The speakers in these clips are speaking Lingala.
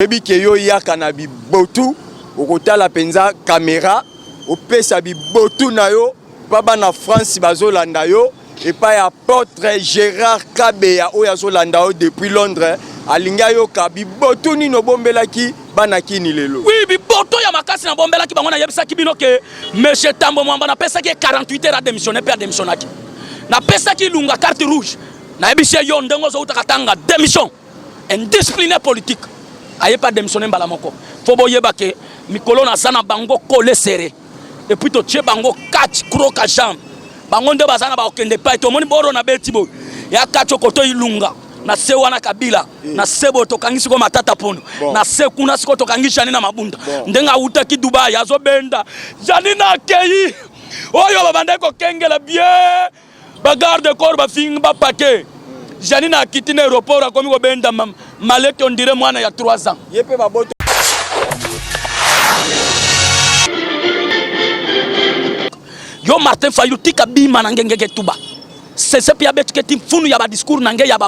Ebi ke yo yaka na bibotu okotala penza caméra opesa bibotu na yo baba na France bazolanda yo et pas apôtre Gérard Kabeya oyo azolanda yo depuis Londres alinga yo ka bibotu nino bombelaki bana kini lelo. Oui, bibotu ya makasi na bombelaki bango na yebisa kibino ke monsieur Tambo Mwamba na pesa ki 48 heures à démissionner per démissionnaki. Na pesa ki lunga carte rouge. Na yebisa yo ndengo zo utakatanga démission. Indiscipliné politique. Aye pas démissionner mbala moko. Fobo yeba ke mikolo na sana bango kole serré. Et puis to tche bango catch croca jam. Bango nde bazana ba okende pa to moni boro na betibo. Ya kacho koto ilunga. Na se wana Kabila. Na sebo to kangisi ko matata pondo. Na se kuna siko to kangisha ni na mabunda. Ndenga utaki Dubai azo benda. Janina keyi. Oyo babanda ko kengela bien. Bagarde de corps ba fing ba paquet. Janina kitine aéroport akomi ko benda maleki on dirait moi il y a 3 ans. Yepe baboto. Yo Martin Fayulu tika bima na ngenge tuba. C'est ce pia betu keti funu ya ba discours nange ya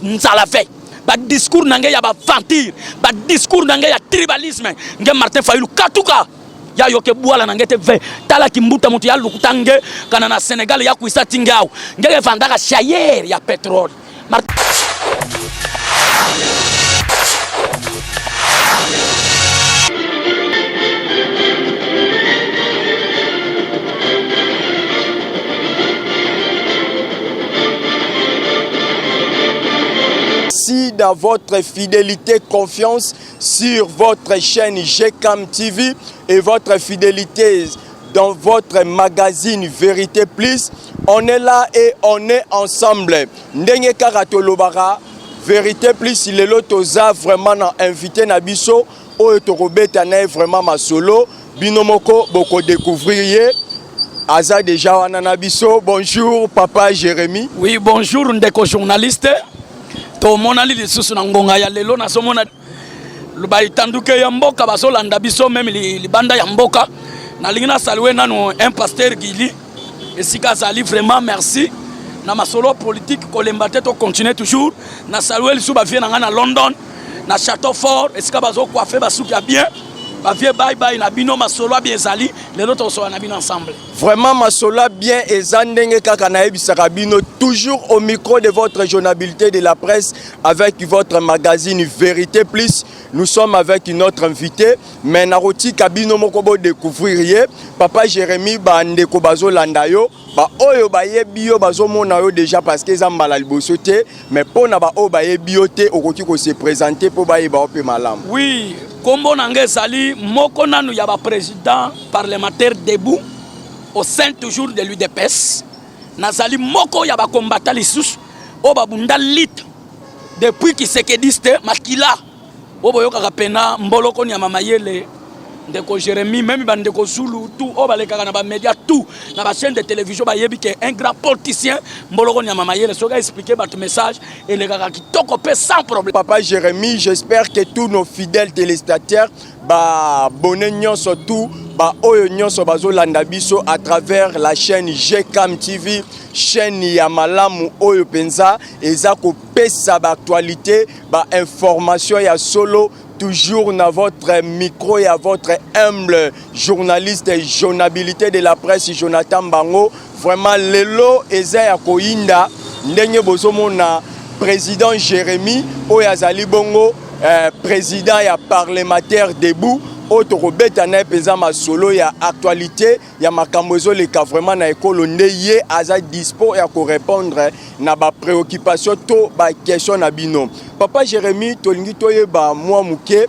nzala fe. Ba discours nange ya ba ventir, ba discours nange ya tribalisme. Nge Martin Fayulu katuka. Ya yoke buala nange te ve. Tala kimbuta mutu ya lukutange kana na Sénégal ya kuisa tingao. Nge vandaka chayer ya pétrole. Merci dans votre fidélité, confiance sur votre chaîne GCAM TV et votre fidélité dans votre magazine Vérité Plus. On est là et on est ensemble. Ndenge Karatolobara, Vérité Plus, il est l'autoza vraiment invité Nabiso, Oetorobeta na vraiment ma solo, Binomoko, beaucoup découvrir. Aza déjà Wananabiso, bonjour Papa Jérémy. Oui, bonjour ndeko journaliste. To monali de susu na ngonga ya lelo na somona lubai tanduke ya mboka bazolanda biso même libanda ya mboka na lingina saluer nanu un pasteur Gili esika zali vraiment merci na masolo politique kolembate to continuer toujours na saluer lisu ba vie na ngana London na Château Fort esika bazo coiffer basuki ya bien ba vie bye bye na bino masolo bien zali lelo to so na bino ensemble. Vraiment masolo bien ezandenge kaka na ebisaka bino toujours au micro de votre journalité de la presse avec votre magazine Vérité Plus. Nous sommes avec une autre invitée mais naroti kabino moko bo découvrir Papa Jérémy bandeko bazolanda yo ba oyo ba yebio bazomona yo déjà parce que zambala liboso te mais pona ba o ba yebio te okoki ko se présenter pour ba yeba ope malam. Oui, kombo nange sali moko nanu ya ba président parlementaire debout au sein toujours de l'UDPS. Nazali moko ya ba combattant lisusu o ba bunda lit depuis qui se kediste makila o boyoka kapena mboloko ni ya mamayele ndeko Jérémy même bandeko Zulu tout o baleka na ba média tout na ba chaîne de télévision ba yebi que un grand politicien mboloko ni ya mamayele soka expliquer votre message et le gars qui toko pe sans problème. Papa Jérémy, j'espère que tous nos fidèles téléspectateurs ba bonne nyonso tout ba oyo nyonso bazolanda biso à travers la chaîne GCAM TV, chaîne ya malamu oyo penza eza ko pesa ba actualité ba information ya solo toujours dans votre micro et à votre humble journaliste et journabilité de la presse Jonathan Bango. Vraiment lelo eza ya koinda ndenge bozomona président Jérémy oyazali bongo président ya parlementaire debout Otorobeta na peza masolo ya actualité ya makambo ezoleka vraiment na ekolo ndeye aza dispo ya ko répondre na ba préoccupation to ba question na bino. Papa Jérémy tolingi toyeba mwa muke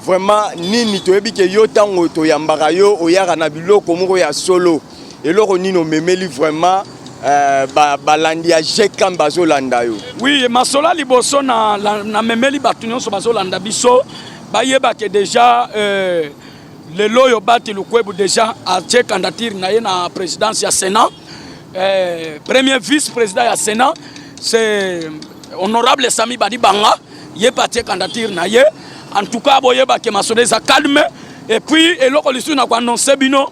vraiment nini toyebi ke yo tango to yambaka yo oyaka na biloko moko ya solo eloko nino memeli vraiment balandi ya GCAM bazolanda yo. Oui, masola liboso na memeli batu nyonso bazolanda biso bayeba ke déjà le loyo bati lukwebu déjà a tche candidature na ye na présidence ya Sénat. Premier vice-président ya Sénat c'est honorable Sami Badi Banga ye pati candidature na ye. En tout cas boyeba ke masola za calme et puis eloko lisu na ko annoncer bino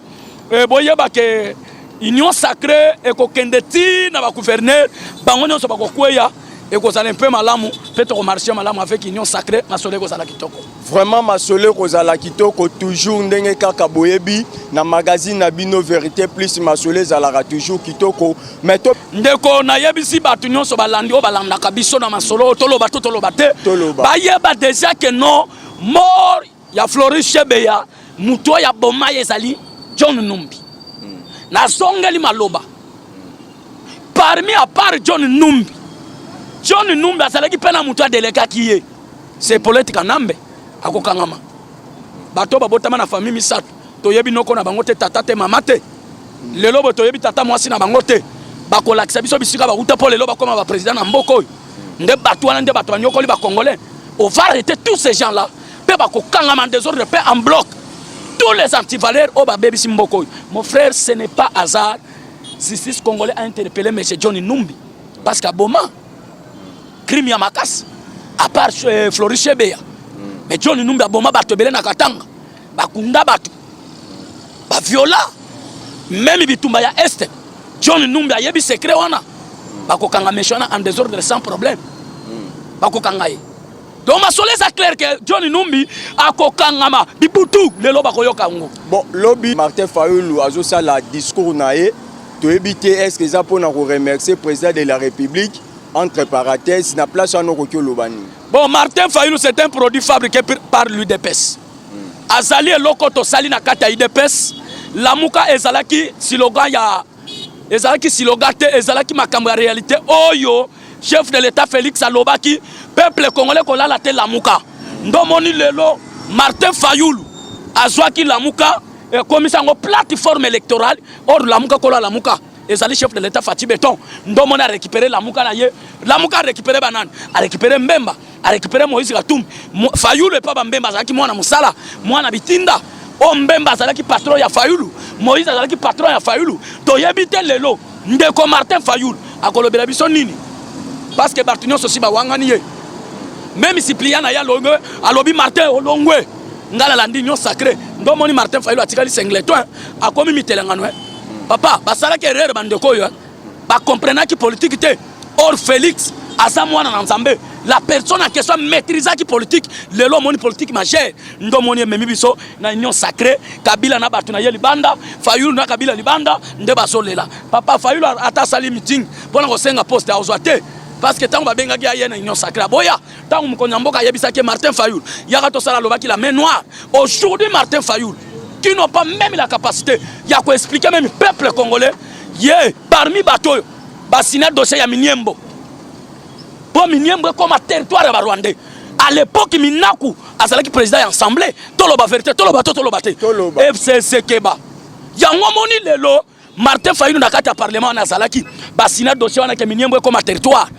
boyeba ke union sacrée et ko kendeti na ba gouverneur bango nyonso ba ko kweya et qu'on a un peu malamu peut-être marcher malamu avec union sacrée masole ko sala kitoko vraiment masole ko sala kitoko toujours ndenge kaka boyebi na magazine na bino vérité plus masole zalaka toujours kitoko mais to ndeko na yebisi batu nyonso balandi o balanda kabiso na masolo toloba te ba yeba déjà que non mort ya Floris Chebeya muto ya boma ezali John Numbi na songeli maloba parmi à part John Numbi azalaki pena muto adeleka kiye c'est politique nambe akokangama bato babotama na famille misato toyebi noko na bango te tata te mama te lelo bo toyebi tata mwasi na bango te bakolakisa biso bisika bakuta po lelo bakoma ba président na mboko nde bato wana nde bato banyokoli ba congolais on va arrêter tous ces gens là pe bakokangama en désordre pe en bloc tous les antivaleurs au babebi simboko. Mon frère, ce n'est pas hasard si ce Congolais a interpellé M. Johnny Numbi parce qu'à Boma crime ya makas à part Floris Chebeya mais Johnny Numbi à Boma batobele na Katanga bakunda batu ba viola même bitumba ya est Johnny Numbi a yebi secret wana bakokanga meshana en désordre sans problème bakokanga ye donc ma solé ça clair que Johnny Numbi a kokangama bibutu lelo bakoyoka ngo bon lobby Martin Fayulu azo ça la discours naé to éviter est-ce que ça pour na remercier président de la République entre parenthèses na place à noko lobani bon Martin Fayulu c'est un produit fabriqué par l'UDPS azali lokoto sali na kata UDPS lamuka ezalaki slogan ya ezalaki slogan te ezalaki makambo ya réalité oyo chef de l'état Félix alobaki peuple congolais kolala te lamuka ndomoni lelo Martin Fayulu azwaki lamuka et comme ça ngo plateforme électorale or lamuka kola lamuka ezali chef de l'état Fati Beton ndomoni a récupérer lamuka na ye lamuka a récupérer banane a récupérer Mbemba a récupérer Moïse Katumbi Fayulu et pas Mbemba azalaki mwana musala mwana bitinda o Mbemba azalaki patron ya Fayulu Moïse azalaki patron ya Fayulu to yebite lelo ndeko Martin Fayulu akolobela biso nini parce que Bartunion aussi ba wangani même si pliana ya longue alobi Martin olongwe ngala landi nyo sacré ndomoni Martin Fayulu atikali singleton akomi mitelangano papa basala ke erreur bandeko yo ba comprendre ki politique te or Félix asa mwana na Nzambe la personne en question maîtriser ki politique lelo moni politique majeur ndomoni memi biso na union sacré Kabila na batu na ye libanda Fayulu na Kabila libanda nde basolela papa Fayulu ata sali meeting bona ko senga poste a ozwate parce que tant babenga ki ayena union sacrée boya tant mkonnya mboka yebisa ke Martin Fayulu yaka to sala lobaki la main noire aujourd'hui Martin Fayulu qui n'ont pas même la capacité ya ko expliquer même peuple congolais parmi bato basina dossier ya Miniembo pour Miniembo comme territoire ya Rwandais à l'époque Minaku azalaki président ya assemblée toloba vérité toloba FCC Keba yango moni lelo Martin Fayulu na kati ya parlement na azalaki basina dossier wana ke Miniembo comme territoire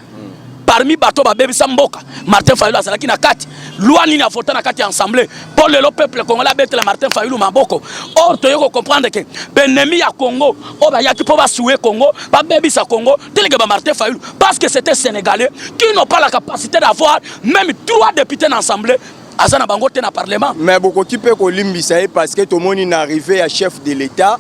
parmi bato babebi samboka Martin Fayulu azalaki na kati loi nini afota na kati ya assemblée pour le peuple congolais betela Martin Fayulu maboko or toyoko comprendre que benemi ya Congo o ba yaki po ba soué Congo ba bebi sa Congo délégué ba Martin Fayulu parce que c'était sénégalais qui n'ont pas la capacité d'avoir même 3 députés dans l'assemblée azana bango te na parlement mais beaucoup qui peut ko limbisa parce que tout le monde est arrivé à chef de l'état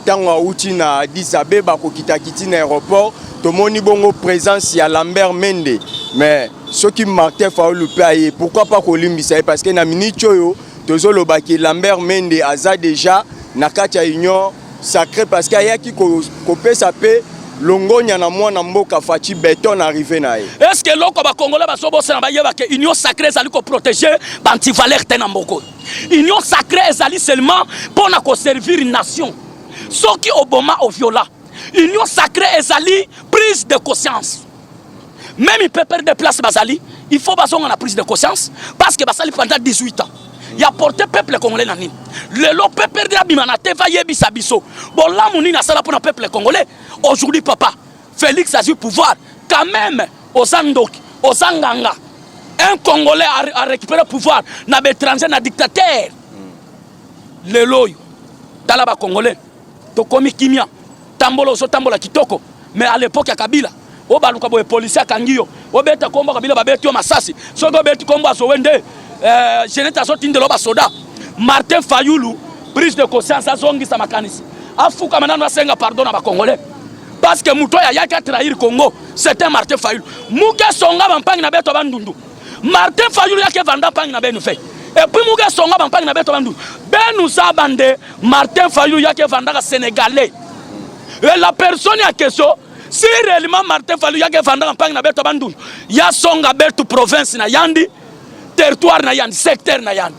tango outi na Addis Abeba ko kitakiti na aéroport tomoni bongo présence ya Lambert Mende mais ce qui Martin Fayulu paye pourquoi pas kolimbisa parce que na minute oyo tozolo baki Lambert Mende aza déjà na kati ya union sacrée parce que ayaki ko pesa pe longonya na mwana mboka Fati Beton arrivé na ye est-ce que loko ba congolais ba sobo na ba yeba ke union sacrée ezali ko protéger ba antivaleur te na mboko union sacrée ezali seulement pour na ko servir une nation soki oboma au viola union sacrée ezali prise de conscience même il peut perdre de place basali il faut baso on a prise de conscience parce que basali pendant 18 ans il a porté peuple congolais na nini le peuple perdre abimana te va yebisa biso bon là moni na sala pour le peuple congolais aujourd'hui papa Félix a eu pouvoir quand même aux Andoki aux Anganga un congolais a récupéré pouvoir na étranger na dictateur le loyo talaba congolais to komi kimia tambolo so tambola kitoko mais à l'époque ya Kabila o baluka boye policier kangio o beta komba Kabila babeti o masasi so go beti komba so wende geneta so tindelo ba soda Martin Fayulu prise de conscience azongi sa makanisi afuka manano asenga pardon na ba congolais parce que Moutoya yaki a trahir Congo, c'était Martin Fayulu. Mouke Songa Bampang na beto bandundu. Martin Fayulu yaki vanda pang na benu fait. Et puis Mouke Songa Bampang na beto bandundu. Benu sa bande Martin Fayulu yaki vanda sénégalais. Et la personne à question, si réellement Martin Fayulu yaki vanda pang na beto bandundu, ya Songa beto province na yandi, territoire na yandi, secteur na yandi.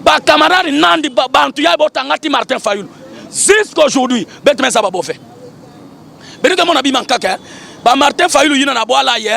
Ba camarade nandi bantu ya botangati Martin Fayulu. Jusqu'aujourd'hui, beto men sa ba bofé. Benito mon abi mankaka ba Martin Fayulu yina na boala ye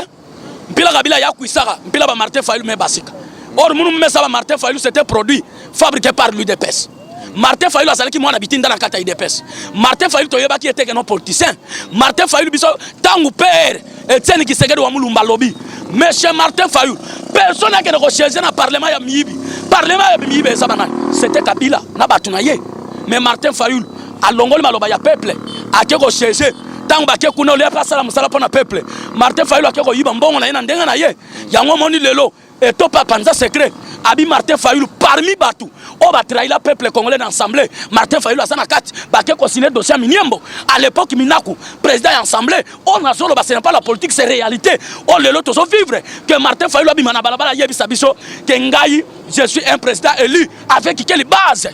mpila kabila ya kuisaka mpila ba Martin Fayulu me basika or munu mesa ba Martin Fayulu c'était produit fabriqué par l'UDPS. Martin Fayulu azalaki mwana bitinda na kata UDPS. Martin Fayulu toyeba ki était non politicien. Martin Fayulu biso tangu père Etienne Kisekedi wa mulumba lobby. Monsieur Martin Fayulu personne n'a que rechercher na parlement ya miyibi. Parlement ya miyibi sabana c'était Kabila na batuna ye. Mais Martin Fayulu alongoli maloba ya peuple akeko chercher tangu baké kuna ole pasala musala pona peuple. Martin Fayulu akeko yiba mbongo na yena ndenga na ye yango moni lelo eto pa panza secret abi Martin Fayulu parmi batu o ba trahir la peuple congolais d'assemblée. Martin Fayulu asana kati baké consigner dossier Miniembo à l'époque Minaku président d'assemblée on a solo ba ce n'est pas la politique c'est réalité on lelo to so vivre que Martin Fayulu abi mana balabala yebisa biso que ngai je suis un président élu avec quelle base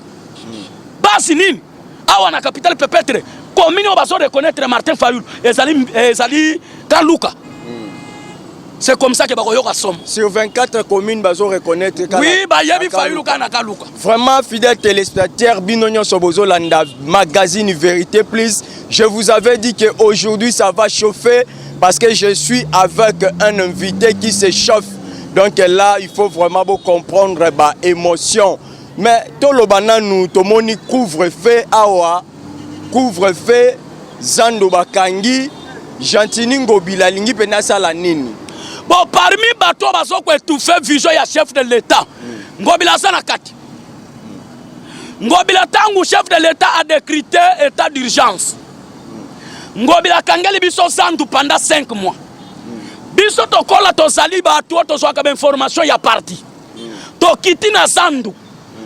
nini awa na capitale peut-être commune on va se reconnaître Martin Fayulu ezali Kaluka. C'est comme ça que bakoyoka somme. Sur 24 communes bazo reconnaître oui ba yebi Fayulu kana Kaluka. Vraiment fidèle téléspectateur Binonyo Sobozo Landa magazine Vérité Plus. Je vous avais dit que aujourd'hui ça va chauffer parce que je suis avec un invité qui se chauffe. Donc là il faut vraiment comprendre ba émotion. Mais tout le banana nous tomoni couvre-feu awa couvre-feu Zando Bakangi Gentini Ngobila lingi penasa la nini. Bon parmi bato baso ko étouffer vision ya chef de l'état. Ngobila sana kati. Ngobila tangu chef de l'état a décrété état d'urgence. Ngobila kangeli biso Zando pendant 5 mois. Biso to kola to sali bato to so ka information ya parti. To kitina Zando.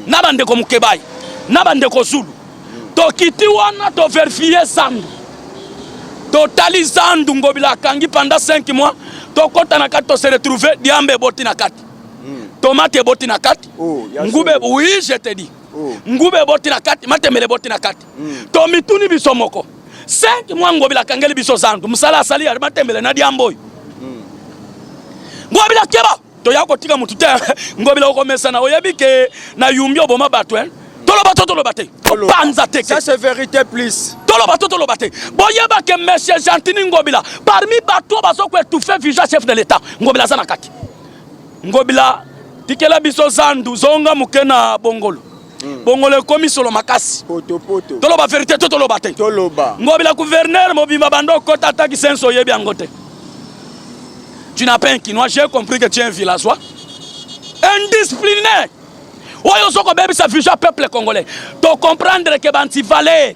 Nabande ko Mukebai, nabande ko Zulu. To kiti wana to vérifier Zando. Totali Zando Ngobila kangi pendant 5 mois. To kota na kati to se retrouver diambe boti na kati. Tomate boti na kati. Ngube oui je te dis. Ngube boti na kati, matemele boti na kati. To mituni biso moko. 5 mois Ngobila kangeli biso Zando. Musala asali ya matemele na diamboy. Ngobila keba. To yako tika mutute Ngobila okomesa na oyebi ke na yumbi oboma bato tolo bate panza teke ça c'est Vérité Plus tolo bate boyeba ke monsieur Gentini Ngobila parmi bato baso ko étouffer vision chef de l'état Ngobila sana kati Ngobila tikela biso Zando zonga mukena bongolo bongolo komi solo makasi poto tolo ba vérité tolo bate Ngobila gouverneur mobimba bando kota taki senso yebi angote. Tu n'as pas un Quinois, j'ai compris que tu es un villageois. Indiscipliné. Oyo soko bebi sa vision peuple congolais. To comprendre que Banti Valère,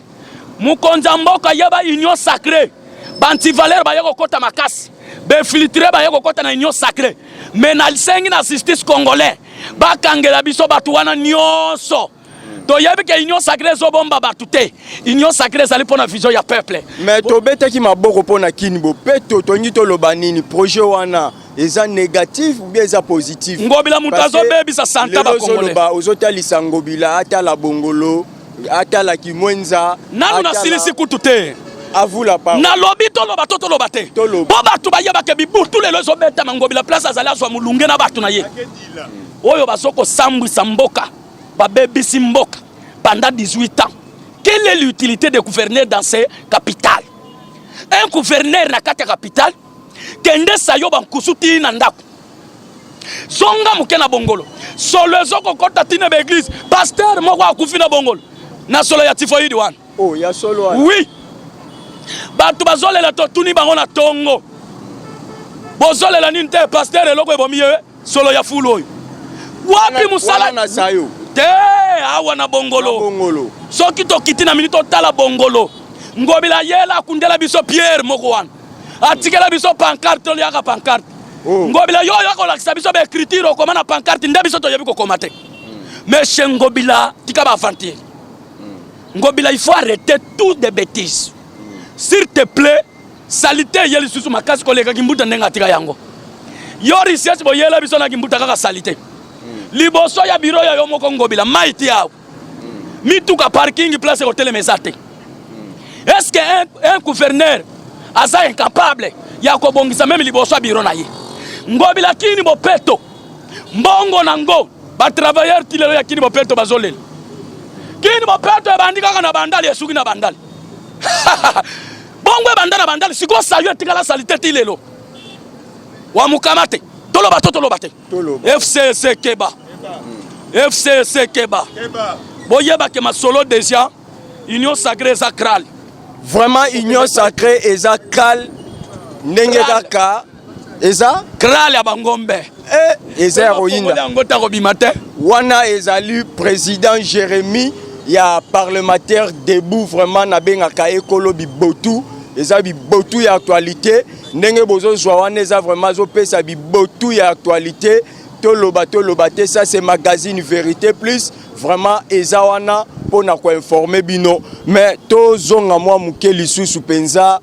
Mukonza Mboka yeba union sacrée. Banti Valère ba yeko kota makasi. Be filtré ba yeko kota na union sacrée. Mais na sengi na justice congolais. Ba kangela biso batu wana nyonso. To yebi ke union sacrée zo bomba batute. Union sacrée zali pona vision ya peuple. Mais to beta ki maboko pona kinbo peto to ngi to lobanini projet wana eza négatif ou bien eza positif. Ngobila mutazo bebi sa santa ba congolais. Ozotali Ngobila ata la bongolo ata la kimwenza. Nanu na silisi kutute. À vous la parole. Na lobi to lo bate. Bo batu ba yeba ke bibu tous les lozo beta Ngobila place azali azwa mulunge na batu na ye. Oyo basoko sambu samboka. Babebi Simboka pendant 18 ans. Quelle est l'utilité de gouverner dans ces capitales? Un gouverneur na kata capitale kende sayo bankusuti na ndako. Zonga mukena bongolo. Solo zoko kota tine be église. Pasteur moko akufi na bongolo. Na solo ya tifoidi wana. Oh, ya solo wana. Oui. Batu bazole la totuni bango na tongo. Bozole la ninte pasteur eloko ebomiye solo ya fulo. Wapi musala na sayo. Te awa na bongolo. Soki to kitina minito tala bongolo. Ngobila yela kundela biso Pierre moko wana. Atikela biso pancarte li aka pancarte. Ngobila yo yako lakisa biso be écriture ko mana pancarte nde biso to yebi ko komate. Mais chez Ngobila tika ba avantier. Ngobila il faut arrêter toutes des bêtises. S'il te plaît, Salité yeli susu makasi koleka kimbuta ndenga tika yango. Yo research boyela biso na kimbuta kaka salité. Liboso ya biro ya yomo kongobila maiti yao. Mituka parking place hotel mesate. Est-ce que un gouverneur asa incapable ya kobongisa même liboso ya biro na ye? Ngobila kini bopeto. Mbongo nango ba travailleur tilelo ya kini bopeto bazolele. Kini bopeto bandika kana bandali esuki na bandali. Bongo bandana bandali siko sayo tikala salité tilelo. Wa mukamate toloba te. FCC Keba. FCC Keba. Boyeba ke masolo déjà union sacrée sacrale. Vraiment union sacrée et sacrale ndenge kaka eza kral ya bangombe. Eza héroïne. Wana ezali président Jérémy ya parlementaire debout vraiment na bengaka ekolo bibotu. Eza bibotu ya actualité. Ndenge bozo zwa wana eza vraiment zo pesa bibotu ya actualité. Toloba te, ça c'est magazine Vérité Plus. Vraiment eza wana pona ko informer bino. Mais to zonga mwa muke lisusu penza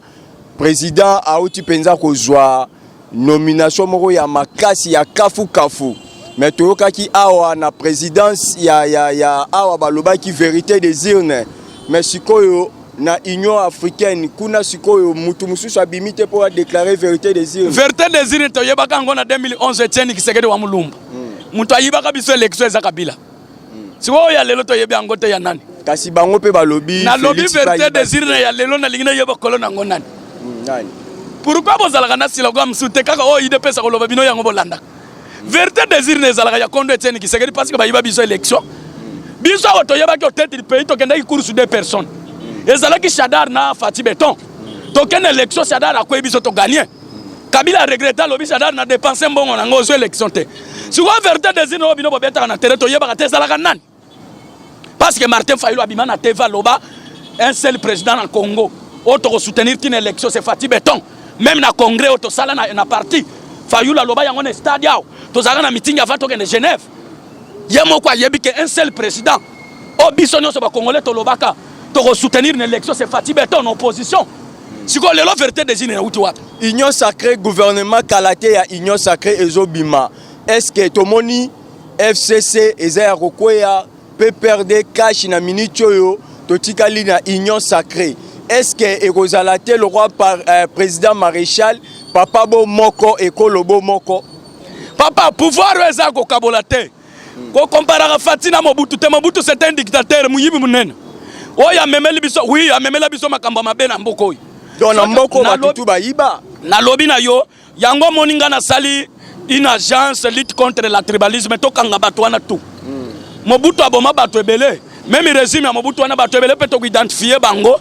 président auti penza ko zwa nomination moko ya makasi ya kafu. Mais toyokaki awa na présidence ya awa baloba ki Vérité des urnes. Mais sikoyo na Union africaine kuna sikoyo mutu mususu abimite pour déclarer Vérité des urnes. Vérité des urnes toyebaka ngo na 2011 Etienne Kisekedi wa Mulumba. Mutu ayibaka biso élection za Kabila. Sikoyo ya lelo toyebi ngo te ya nani? Kasi bango pe balobi na lobby Vérité des urnes ya lelo na lingina yeba kolona ngo nani? Nani? Pourquoi bozalaka na silogo msute kaka o IDP sa koloba bino yango bolanda? Vérité des urnes ezalaka ya kondo Etienne Kisekedi parce que bayiba biso élection. Biso otoyeba ki tête du pays to kenda ki course deux personnes. Ezalaki Chadar na Fati Beton. Token élection Chadar akwe biso to gagner. Kabila regretta lobby Chadar na dépenser mbongo na ngozo élection te. Si vous Vérité des urnes bino bobeta na terre to yeba ka ezalaka nani? Parce que Martin Fayulu abima na Teva loba un seul président en Congo. Auto soutenir une élection c'est Fati Beton. Même na congrès auto sala na parti. Fayulu loba yango na stade yao. Tozala na meeting avant to de Genève. Yemo kwa yebi que un seul président. O bisonyo so ba congolais to lobaka. To soutenir une élection c'est Fati Beton en opposition. Si ko lelo Vérité des urnes uti wapi? Union sacrée gouvernement kalaté ya union sacrée ezobima. Est-ce que tomoni FCC eza rokoya peut perdre cash na minute yo totikali na union sacrée? Est-ce que ekozalate le roi par président maréchal papa bo moko ekolobo moko? Papa pouvoir eza ko kabolate. Ko comparera Fatina Mobutu te Mobutu c'est un dictateur muyibi munene. Oya memeli biso oui amemela biso makamba mabe na mboko oyi. Donc na mboko batutu bayiba. Na lobi na yo yango moninga na sali une agence lutte contre le tribalisme to kanga bato wana tout. Mobutu aboma bato ebele. Même régime ya Mobutu wana bato ebele peut to identifier bango.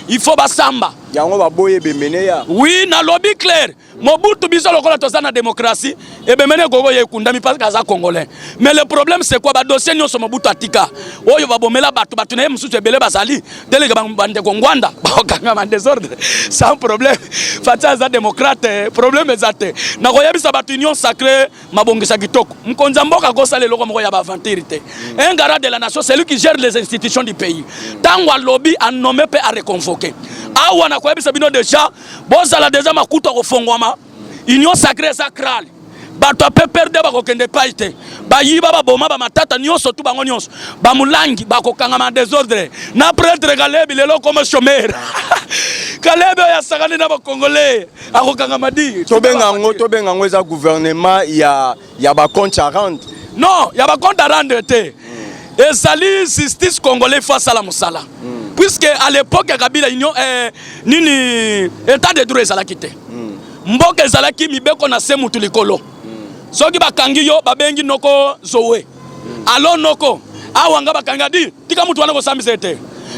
Il faut basamba. Yango baboye bemene ya. Oui, na lobby clair. Mobutu biso lokola toza na démocratie et bemene gogo ye kundami parce que za congolais. Mais le problème c'est quoi ba dossier nyoso Mobutu atika. Oyo ba bomela batu na mususu ebele bazali. Delega bande kongwanda. Ba kanga man désordre. Sans problème. Fatia za démocrate, problème ezate. Na koyebisa batu union sacrée mabongisa kitoko. Mkonza mboka kosa le loko moko ya ba aventurité. Un garant de la nation, c'est lui qui gère les institutions du pays. Tangwa lobby a nommé pe a reconvoqué. Awa na koyebisa bino déjà bozala déjà makuta kofongwama union sacrée sacrale bato pe perdre ba kokende paite ba yiba ba boma ba matata nyonso tu bango nyonso ba mulangi ba kokanga ma désordre na prêtre Kalebi lelo comme chômeur Kalebi ya sakani na ba congolais akokanga madi tobenga ngo eza gouvernement ya ba compte 40 non ya ba compte 40 te ezali justice congolais face à la musala. Puisque à l'époque Kabila union nini état de droit ezalaki te. Mboka ezalaki mibeko na se mutu likolo. Soki bakangi yo babengi noko zowe. Alo noko awanga bakanga di tika mutu wana ko sambisa te.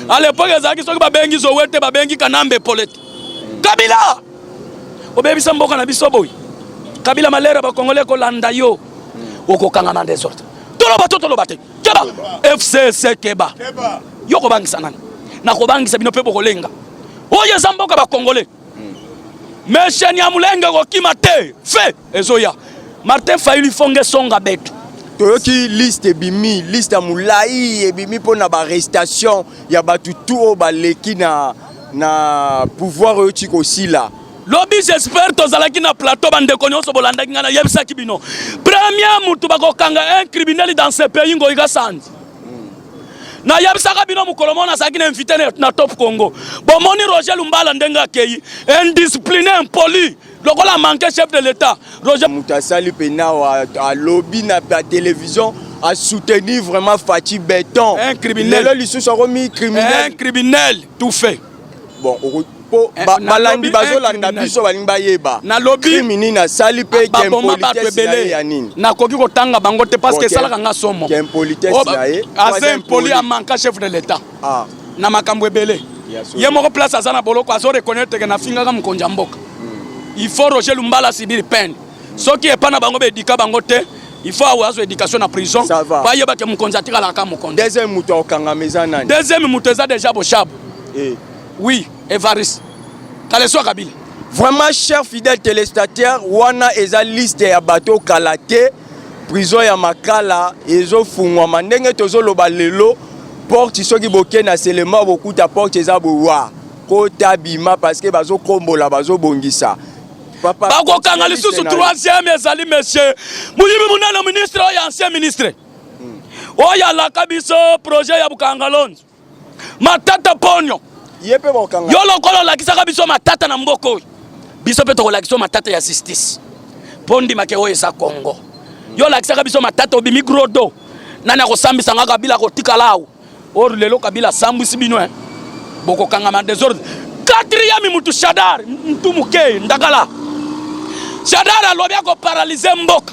À l'époque ezalaki soki babengi zowe te babengi kanambe polete. Kabila obebisa mboka na biso boy. Kabila malera ba congolais ko landa yo. Okokanga na désordre. Toloba te. Keba FCC Keba. Yoko bangisa nani? Na kobangisa bino pe bokolenga. Oye zamboka ba congolais. Mais cheni ya mulenga ko kimate fe ezoya. Martin Fayulu fonge songa betu. Toyoki liste bimi, liste ya mulai ebimi pona ba arrestation ya batu tout o baleki na pouvoir yoti ko sila. Lobby j'espère tozalaki na plateau bandeko nyonso bolandaki ngana yebisaki bino. Premier mutu bakokanga un criminel dans ce pays ngoiga sandi. Na yebisaka bino mukolo mona saki na invité na Top Congo. Bomoni Roger Lumbala ndenga kei indiscipliné impoli. Lokola manqué chef de l'État. Roger Mutasali pena à lobby na télévision a soutenir vraiment Fati Béton. Un criminel. Un criminel tout fait. Bon, balandi bazolanda biso balinga yeba. Na lobby criminel na sali pe impolitesse ya nini. Na koki kotanga bango te parce que sala kanga somo. Impolitesse na ye. Assez impoli a manqué chef de l'État. Ah. Na makambo ebele. Ye moko place azana boloko azo reconnaître que na finga ka mkonja mboka. Il faut Roger Lumbala subir peine. Ce qui est pas na bango be dika bango te. Il faut avoir éducation en prison. Pas y avoir que mon contact à la cam. Deuxième mouton au Kangamezana. Deuxième mouton déjà bochab. Oui, Evaris. Kaleso Kabila. Vraiment, chers fidèles téléspectateurs, wana eza liste ya bateau Kalate, prison ya Makala, ezo fungwa mandenge tozo loba lelo, porte soki boke na selema beaucoup ta porte eza bowa. Kota bima parce que bazo kombola bazo bongisa. Bako kanga lisusu troisième ezali monsieur. Muyibi munana ministre oya ancien ministre. Oya la kabiso projet ya Bukangalonzo. Matata ponyo. Yepe bokanga. Yo lokolo la kisaka biso matata na mboko. Biso pe to la kiso matata ya justice. Pondi make oyo sa Congo. Yo la kisaka biso matata obi mikrodo. Nana ko sambisa nga Kabila ko tikalao. Or lelo Kabila sambisi bino hein. Boko kanga ma désordre. Quatrième mutu Shadar, mtu muke ndakala. Shadar alobi ko paralyser mboka.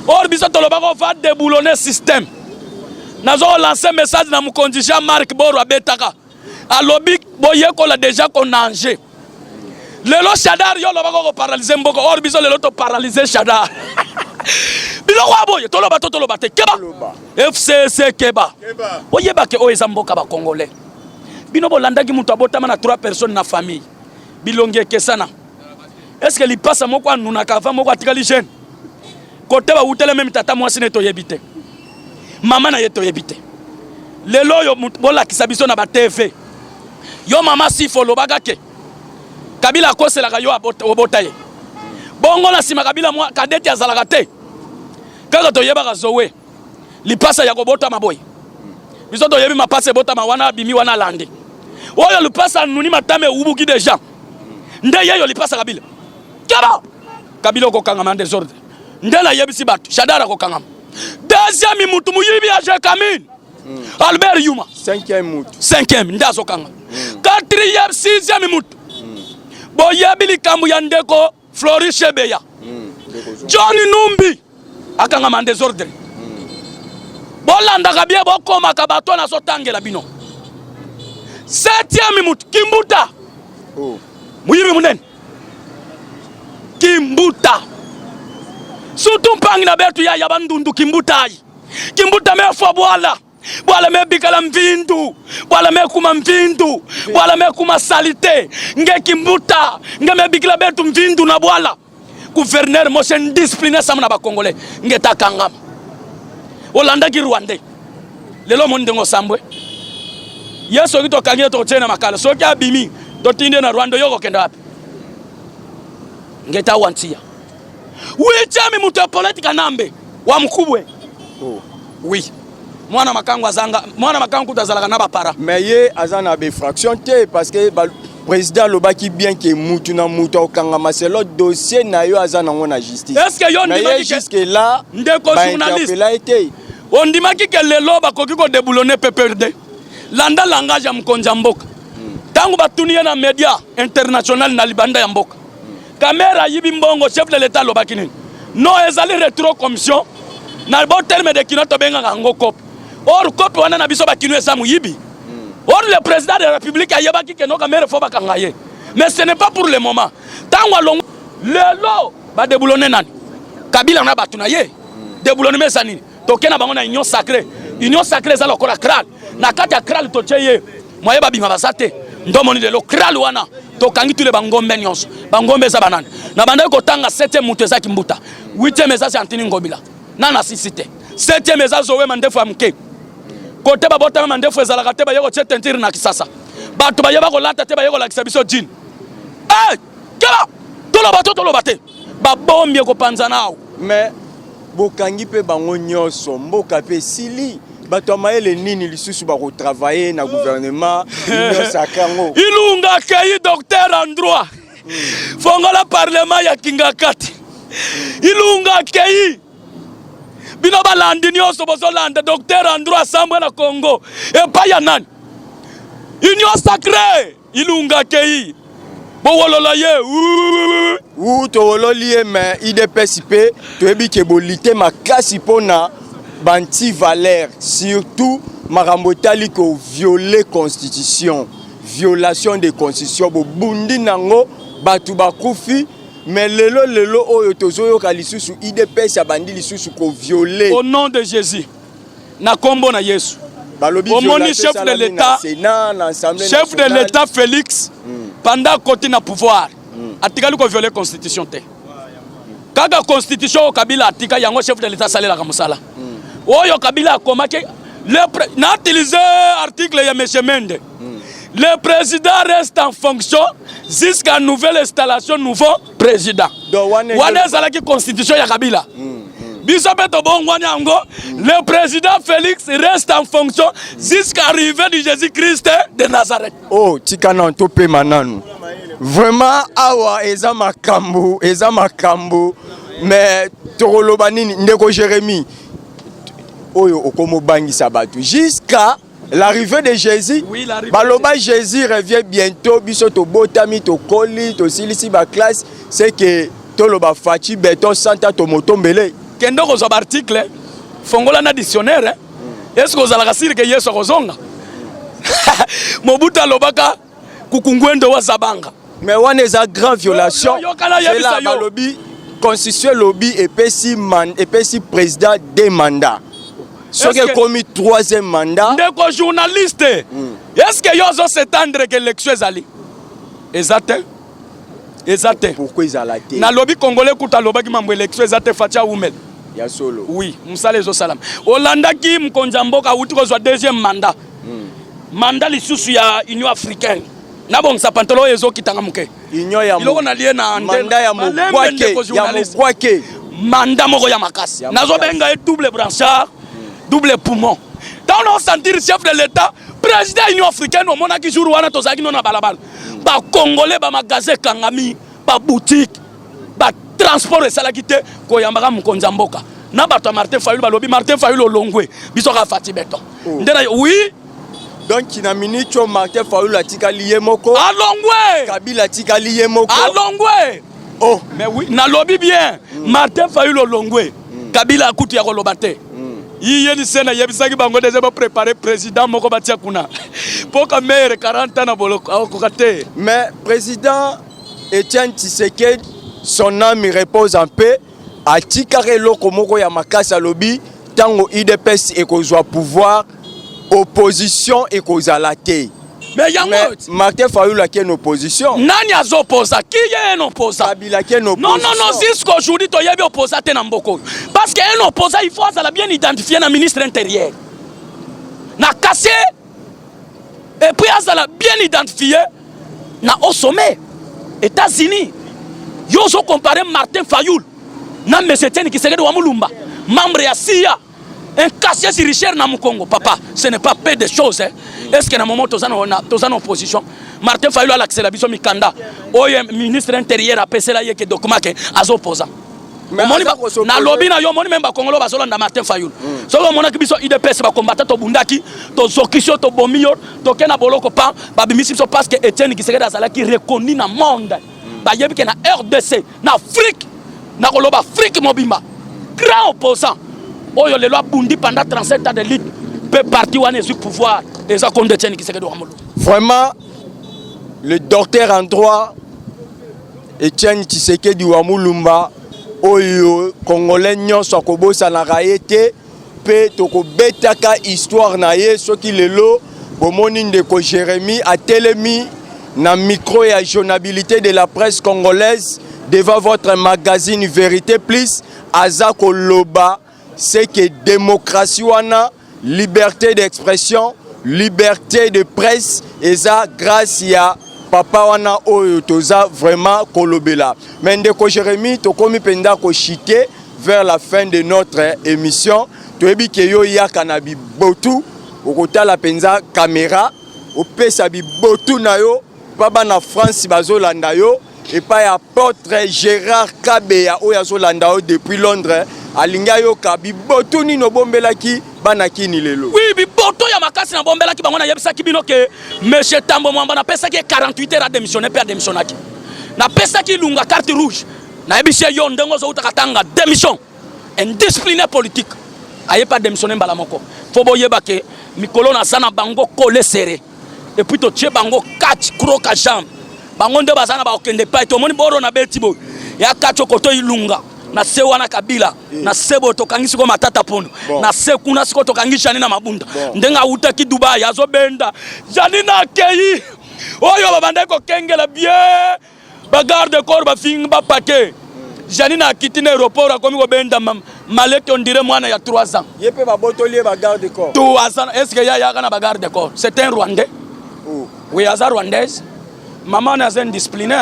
Or biso to loba ko va déboulonner système. Nazo lancer message na mukonzi Jean-Marc Boro abetaka. Alobi boye ko la déjà qu'on danger. Lelo Shadar yo loba ko paralyser mboka. Or biso lelo to paralyser Shadar. Bilo kwa boye to loba te keba. FCC keba. Oye ba ke oye mboka ba congolais. Bino bolandaki mutu abotama na 3 personnes na famille. Bilonge kesana. Est-ce que li passe moko anuna kava moko atikali jeune? Côté ba utele même tata mwasi neto yebite. Mama na yeto yebite. Lelo yo bola kisabiso na ba TV. Yo mama si folo bagake. Kabila kosela ka yo abotaye. Bongo na sima Kabila mwa kadeti azalaka te. Kaka to yeba ka zowe. Li passe ya kobota maboy. Biso to yebi mapase bota mawana bimi wana lande. Oyo li passe anuni matame ubuki deja. Nde yeyo li passe Kabila. Kaba Kabila ko kangama désordre. Ndela yebisi batu Shadara ko kangama. Deuxième mutu muyibi ya Jekamine. Albert Yuma. Cinquième ndazo kanga. Quatrième, sixième mutu. Boyebi likambu ya ndeko Floris Chebeya. John Numbi akangama désordre. Bolanda kabie bokoma kabato na sotangela bino. Septième mutu Kimbuta. Muyibi munene. Kimbuta. Surtout mpangi na betu ya bandundu Kimbuta. Kimbuta me fo boala. Boala me bikala mvindu. Boala me kuma mvindu. Boala me kuma salite. Nge Kimbuta. Nge me bikala betu mvindu na boala. Gouverneur mose discipliné samna ba congolais. Nge takangama. Olanda ki Rwanda. Lelo mondengo sambwe. Yeso kito kangye to tena makala. So kya bimi to tinde na Rwanda yoko kenda wapi? Ngeta wantia. Wichami mutu politika nambe wa mkubwe. Oui. Mwana makangu azanga, mwana makangu kutazalaka na bapara. Mais ye azana be fraction te parce que président lobaki bien que mutu na mutu okangama c'est le dossier na yo azana ngona justice. Est-ce que yo ndimaki jusque là ndeko journaliste on dimaki ke lelo bakoki ko déboulonner PPRD. Landa langage ya mkonja mboka. Tangu batuniye na media international na libanda ya mboka. Kamera yibi mbongo chef de l'état lobaki nini. No ezali retro commission na bon terme de kinoto benga ngo cop. Or cop wana na biso bakinu esamu yibi. Or le président de la République a yebaki ke no kamera fo bakangaye. Mais ce n'est pas pour le moment. Tangu alongo lelo ba déboulonner nani. Kabila na batuna ye. Déboulonner mesa nini. Tokena bango na union sacrée. Union sacrée za lokola kral. Na kati ya kral tocheye. Moye babima basate. Ndomoni lelo kral wana. Tokangi tule bangombe nyonso. Bangombe za banane. Na banda ko tanga 7e mutu za Kimbuta. 8e mesa za Antini Ngobila. Nana sisite. 7e mesa zowe mandefu ya mke. Kote ba bota mandefu ezalaka te ba yeko tentiri na kisasa. Bato ba yeba ko lata te ba yeko la kisabiso jin. Eh! kala toloba te babombi ekopanza nao. Mais bokangi pe bango nyonso mboka pe sili bato mayele nini lisusu ba retravailler na gouvernement union sakango ilunga kei docteur en droit fongola parlement ya kingakati ilunga kei bino balandi nyonso bozolanda docteur en droit assemblée na Congo epai ya nani union sacrée ilunga kei bowolola ye ou tololi ye mais IDPS pe toyebi ke bolite makasi pona banti valeur surtout makambo tali ko violer constitution violation de constitution bo bundi nango batu bakufi mais lelo oyo tozoyoka lisusu IDPS abandi lisusu ko violer au nom de Jésus na kombo na Yesu omoni chef de l'État chef de l'État Félix pendant côté na pouvoir atikali ko violer constitution te kaka constitution Kabila atika yango chef de l'État salela ka musala oyo Kabila akomaki na utiliser article ya M. Mende le président reste en fonction jusqu'à nouvelle installation nouveau président wana ezalaki constitution ya Kabila bisobeto bongwani yango le président Félix reste en fonction jusqu'à l'arrivée de Jésus-Christ de Nazareth. Oh tikana ntope mananu vraiment awa eza makambo mais tokoloba nini ndeko Jérémie oyo okomo bangisa batu jusqu'à l'arrivée de Jésus. Oui, baloba Jésus revient bientôt biso to botami to koli to silisi ba classe c'est que toloba fachi beto santa to motombele kendo ko zoba article fongola na dictionnaire est-ce que ozalaka siri ke Yesu kozonga Mobutu lobaka kukungwendo wa zabanga mais wana eza grande violation c'est la balobi constitution lobby epesi président des mandats ce qui est commis troisième mandat ndeko journaliste est-ce que yozo s'étendre que l'élection ezali ezate pourquoi ezalate na lobby congolais kuta lobaki mambo élection ezate fatia umel ya solo oui musale zo salam olandaki mkonza mboka uti kozwa deuxième mandat mandat lisusu ya Union africaine na bon sa pantalo ezo kitanga muke union ya iloko na lié na mandat ya mobwake mandat moko ya makasi nazo benga e double branchard double poumon dans on sentir chef de l'état président Union africaine au monaki jour wana tozaki nona balabala ba congolais ba magasin kangami ba boutique ba transport esalakite ko yambaka mkonza mboka na bato Martin Fayulu balobi Martin Fayulu olongwe biso ka fati beto ndena oui donc na minicho Martin Fayulu atikali ye moko alongwe Kabila atikali ye moko alongwe oh mais oui na lobby bien Martin Fayulu olongwe Kabila akuti ya koloba te yiye ni sena yebisaki bango déjà ba préparer président moko batia kuna poka maire 40 ans na boloko akokate mais président Etienne Tshisekedi son âme repose en paix atikare loko moko ya makasa lobby tango IDPS ekozwa pouvoir opposition ekozala te mais yango Martin Fayulu a une opposition nani azoposa qui est un opposant Kabila qui est une opposition non jusqu'aujourd'hui to yebi opposant te na mboko parce que un opposant il faut la bien identifier na ministre intérieur na cassé et puis azala bien identifié na au sommet États-Unis yo so comparer Martin Fayulu na monsieur Etienne Tshisekedi wa Mulumba membre ya CIA un cassier sur Richard na Mukongo papa ce n'est pas peu de choses hein. Est-ce que na moment tozana opposition Martin Fayulu a l'accès la biso mikanda oye ministre intérieur a pesé la yeke document ke azo opposant na lobby na yo moni memba Congolo bazolanda Martin Fayulu solo mona ki biso IDPS ba combattant to bundaki to zokisho to bomio to kena boloko pa ba bimisi biso parce que Etienne Tshisekedi azala ki reconnu na monde ba yebi ke na RDC na Afrique na koloba Afrique mobimba grand opposant oyo le loi bundi pendant 37 ans de lutte peut partir wane sur pouvoir et ça compte Etienne Tshisekedi wa Molo. Vraiment le docteur en droit Etienne Tshisekedi wa Mulumba oyo congolais nyonso kobosa na raete pe tokobetaka histoire na ye soki lelo bomoni ndeko Jérémie atelemi na micro ya journalité de la presse congolaise devant votre magazine Vérité Plus azako loba c'est que démocratie wana liberté d'expression liberté de presse et ça grâce à papa wana oyo toza vraiment kolobela. Mais ndeko Jérémy tokomi penda ko chiter vers la fin de notre émission. Toyebi ke yo yaka na bibotu okotala penza caméra opesa bibotu na yo baba na France bazolanda yo et pas apôtre Gérard Kabeya oyo azolanda yo depuis Londres alinga yo ka bibotu ni no bombelaki bana kini lelo. Oui, bibotu ya makasi na bombelaki bango na yebisa kibino ke monsieur Tambo Mwamba na pesa ki 48 heures à démissionner per démissionnaki. Na pesa ki lunga carte rouge. Na yebisa yo ndengo zo utakatanga démission. Indiscipliné politique. Aye pas démissionner mbala moko. Faut boyeba ke mikolo na sana bango collé serré. Et puis to tche bango catch croc à jambe. Bango nde bazana ba okende pa to moni boro na betibo. Ya kacho koto ilunga. Na se wana Kabila. Na sebo to kangisi ko matata pondo. Na se kuna siko to kangisha ni na mabunda. Ndenga utaki Dubai azo benda. Janina keyi. Oyo babanda ko kengela bien. Bagarde de corps ba fing ba paquet. Janina kitine aéroport akomi ko benda maleke on dirait moi il y a 3 ans. Yepe ba botolier ba garde de corps. 3 ans. Est-ce que ya kana ba garde de corps? C'est un Rwandais. Oh. Oui, aza Rwandaise. Maman na zen discipliné.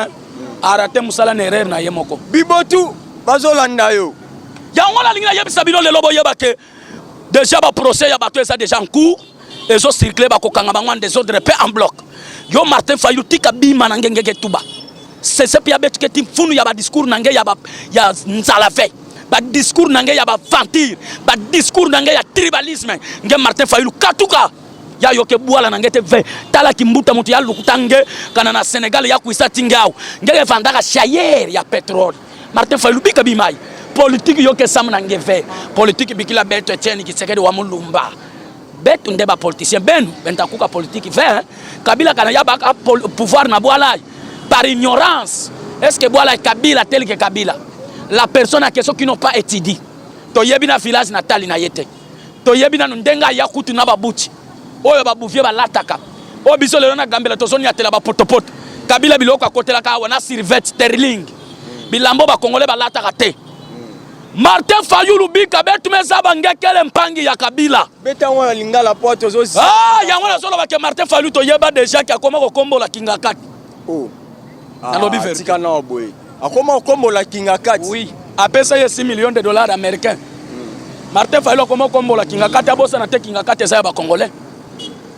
Arate musala na erreur na yemoko. Bibotu bazolanda yo. Yango la linga yebisa bino lelo boyeba ke déjà ba procès ya bato eza déjà en cours. Ezo circuler ba kokanga bangwa des ordres paix en bloc. Yo Martin Fayulu tika bima na ngenge tuba. C'est ce pia betu ke tim funu ya ba discours na nge ya ba ya nzala fe. Ba discours na nge ya ba ventir, ba discours na nge ya tribalisme. Nge Martin Fayulu katuka. Ya yoke buala na ngete ve tala kimbuta mutu ya lukutange kana na Sénégal ya kuisa tingao. Nge vandaka chayer ya pétrole. Martin Fayulu bika bimai. Politique yoke sam na nge ve. Politique bikila betu Etienne Tshisekedi wa Mulumba. Betu ndeba politicien benu bentakuka politique ve. Kabila kana ya ba pouvoir na boala. Par ignorance, est-ce que Boala Kabila tel que Kabila? La personne à question qui n'ont pas étudié. To yebina village natali na yete. To yebina ndenga ya kutu na babuti. Oyo babuvie ba lataka. O biso le na gambela to zoni atela ba potopoto. Kabila biloko akotela ka wana Sylvette Sterling. Bilambo ba congolais ba lataka te. Martin Fayulu bika betu meza bangekele mpangi ya Kabila. Beta wana lingala poto zo. Ah, ya wana solo ba ke Martin Fayulu to yeba déjà ki akoma ko kombo la kingakati. Oh. Tika na boy. Akoma kombo la kinga kati. Oui. Apesa ye 6 millions de dollars américains. Martin Fayulu akoma kombo la kinga kati abosa na te kinga kati za ba congolais.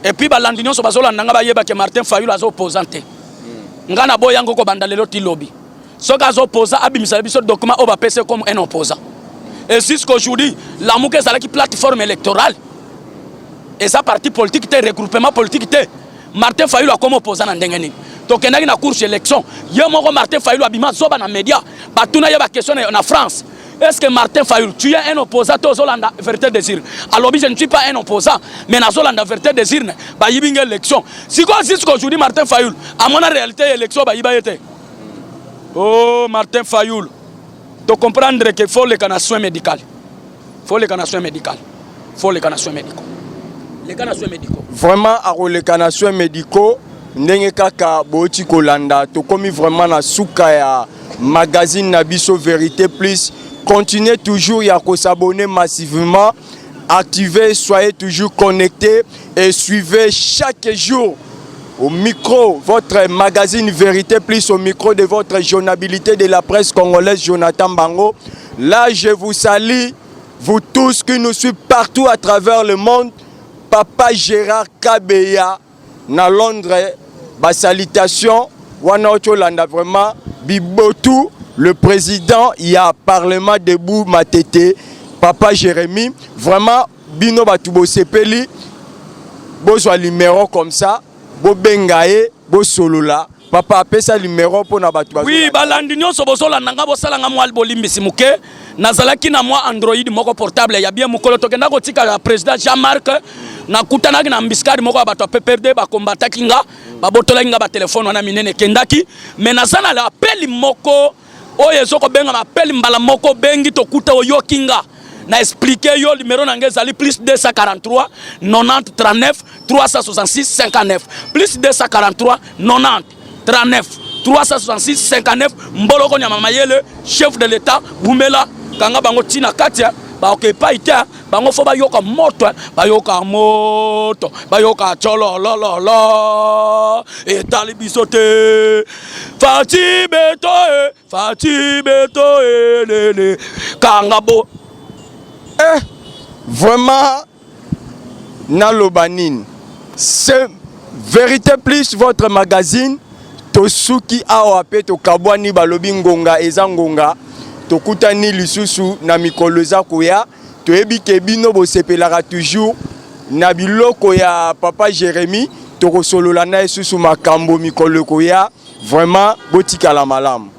Et puis ba landinyo so bazola nanga ba yeba ke Martin Fayulu azo opposante. Ngana boy yango ko bandalelo ti lobby. Soka azo opposa abimisa biso document o ba pese comme un opposant. Et jusqu'aujourd'hui, la mouke zala ki plateforme électorale. Et ça parti politique te regroupement politique te. Martin Fayulu akoma opposant na ndengeni. Donc il y a une course d'élection. Il y a un Martin Fayulu abima zoba na média. Batuna y a question en France. Est-ce que Martin Fayulu, tu es un opposant aux Zolanda vérité désir? Alors je ne suis pas un opposant, mais na Zolanda vérité désir ba yibinga élection. Si quoi jusqu'aujourd'hui Martin Fayulu, à mon réalité élection ba yiba été. Oh Martin Fayulu. De comprendre qu'il faut les canations médicales. Faut les canations médicales. Faut les canations médicaux. Les canations médicaux. Vraiment à les canations médicaux. Ndenge kaka booti kolanda to komi vraiment na suka ya magazine Nabiso Vérité Plus. Continuez toujours à s'abonner massivement, activez, soyez toujours connectés et suivez chaque jour au micro votre magazine Vérité Plus, au micro de votre journalité de la presse congolaise Jonathan Bango. Là je vous salue vous tous qui nous suivez partout à travers le monde. Papa Gérard Kabeya na Londres. Ba salutation wana ocholanda vraiment bibotu le président il y a parlement debout matete papa Jérémy vraiment bino batu bo sepeli bozwa numéro comme ça bo bengaye bo solola papa apesa numéro pour na batu. Oui balandi nyonso bozola nanga bosala nga mwal bolimbisi muke nazalaki na mwa Android moko portable ya bien mukolo tokenda ko tika président Jean-Marc na kutanaki na mbiskari moko abato PPRD ba kombata kinga ba botola kinga ba téléphone wana minene kendaki mais nazana la appel moko oyo zoko benga ma appel mbala moko bengi to kuta oyo kinga na expliquer yo numéro na ngezali plus 243 90 39 366 59 plus 243 90 39 366 59 mboloko nyama mayele chef de l'état Boumela kanga bango tina katia baoke epai te bango fo bayoka moto bayoka moto bayoka tchololololo etali biso te Fati beto lele kangabo vraiment Nalobanine, c'est Vérité Plus votre magazine. Tosuki awape to kabwani balobi ngonga eza ngonga tokutani lisusu na mikolo eza koya toyebi ke bino bosepelaka toujours na biloko ya papa Jérémy tokosolola na lisusu makambo mikolo koya vraiment botikala malamu.